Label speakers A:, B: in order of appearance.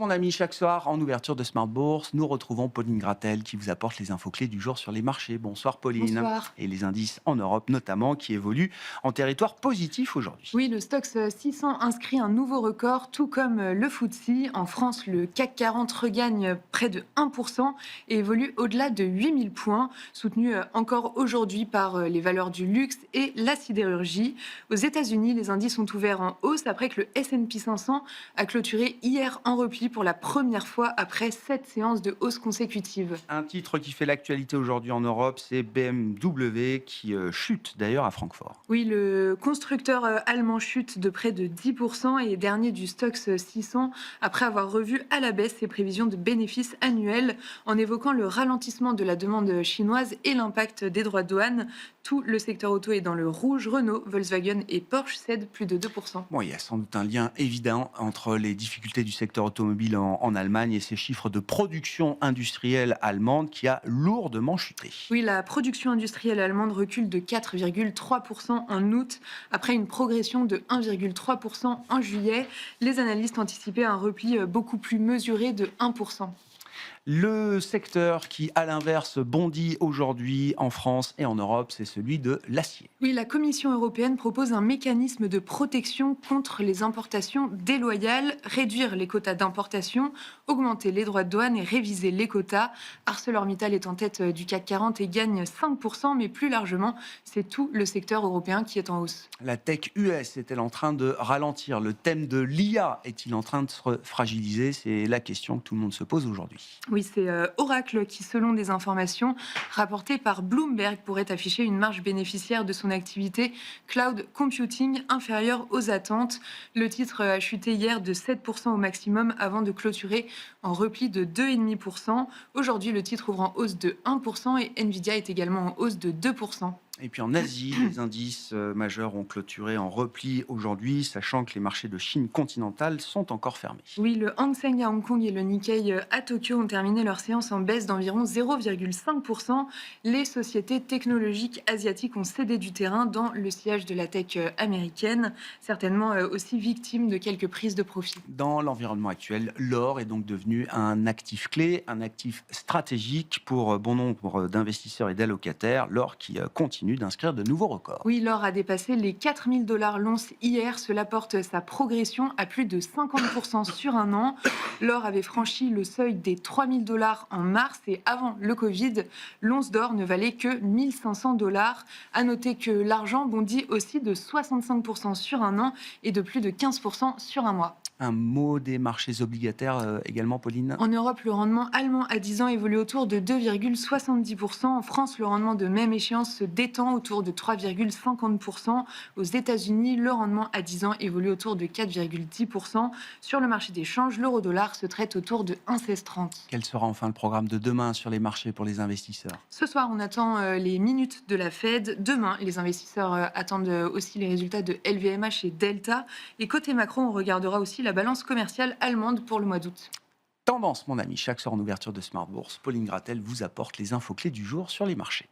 A: mon ami, chaque soir en ouverture de Smart Bourse, nous retrouvons Pauline Gratel qui vous apporte les infos clés du jour sur les marchés. Bonsoir Pauline.
B: Bonsoir.
A: Et les indices en Europe notamment qui évoluent en territoire positif aujourd'hui.
B: Oui, le Stoxx 600 inscrit un nouveau record, tout comme le FTSE. En France, le CAC 40 regagne près de 1% et évolue au-delà de 8000 points, soutenu encore aujourd'hui par les valeurs du luxe et la sidérurgie. Aux États-Unis, les indices sont ouverts en hausse après que le S&P 500 a clôturé hier en repli pour la première fois après 7 séances de hausse consécutives.
A: Un titre qui fait l'actualité aujourd'hui en Europe, c'est BMW qui chute d'ailleurs à Francfort.
B: Oui, le constructeur allemand chute de près de 10% et est dernier du Stoxx 600 après avoir revu à la baisse ses prévisions de bénéfices annuels en évoquant le ralentissement de la demande chinoise et l'impact des droits de douane. Tout le secteur auto est dans le rouge. Renault, Volkswagen et Porsche cèdent plus de 2%.
A: Bon, il y a sans doute un lien évident entre les difficultés du secteur automobile en Allemagne et ces chiffres de production industrielle allemande qui a lourdement chuté.
B: Oui, la production industrielle allemande recule de 4,3% en août, après une progression de 1,3% en juillet. Les analystes anticipaient un repli beaucoup plus mesuré de 1%.
A: Le secteur qui, à l'inverse, bondit aujourd'hui en France et en Europe, c'est celui de l'acier.
B: Oui, la Commission européenne propose un mécanisme de protection contre les importations déloyales, réduire les quotas d'importation, augmenter les droits de douane et réviser les quotas. ArcelorMittal est en tête du CAC 40 et gagne 5%, mais plus largement, c'est tout le secteur européen qui est en hausse.
A: La tech US est-elle en train de ralentir? Le thème de l'IA est-il en train de se fragiliser? C'est la question que tout le monde se pose aujourd'hui.
B: Oui, c'est Oracle qui, selon des informations rapportées par Bloomberg, pourrait afficher une marge bénéficiaire de son activité cloud computing inférieure aux attentes. Le titre a chuté hier de 7% au maximum avant de clôturer en repli de 2,5%. Aujourd'hui, le titre ouvre en hausse de 1% et Nvidia est également en hausse de 2%.
A: Et puis en Asie, les indices majeurs ont clôturé en repli aujourd'hui, sachant que les marchés de Chine continentale sont encore fermés.
B: Oui, le Hang Seng à Hong Kong et le Nikkei à Tokyo ont terminé leur séance en baisse d'environ 0,5%. Les sociétés technologiques asiatiques ont cédé du terrain dans le sillage de la tech américaine, certainement aussi victime de quelques prises de profit.
A: Dans l'environnement actuel, l'or est donc devenu un actif clé, un actif stratégique pour bon nombre d'investisseurs et d'allocataires. L'or qui continue d'inscrire de nouveaux records.
B: Oui, l'or a dépassé les 4000 dollars l'once hier. Cela porte sa progression à plus de 50% sur un an. L'or avait franchi le seuil des 3000 dollars en mars et avant le Covid, l'once d'or ne valait que 1500 dollars. À noter que l'argent bondit aussi de 65% sur un an et de plus de 15% sur un mois.
A: Un mot des marchés obligataires également, Pauline?
B: En Europe, le rendement allemand à 10 ans évolue autour de 2,70%. En France, le rendement de même échéance se détend autour de 3,50%. Aux États-Unis, le rendement à 10 ans évolue autour de 4,10%. Sur le marché des changes, l'euro-dollar se traite autour de 1,1630.
A: Quel sera enfin le programme de demain sur les marchés pour les investisseurs?
B: Ce soir, on attend les minutes de la Fed. Demain, les investisseurs attendent aussi les résultats de LVMH et Delta. Et côté macro, on regardera aussi la balance commerciale allemande pour le mois d'août.
A: Tendance, mon ami, chaque soir en ouverture de Smart Bourse, Pauline Gratel vous apporte les infos clés du jour sur les marchés.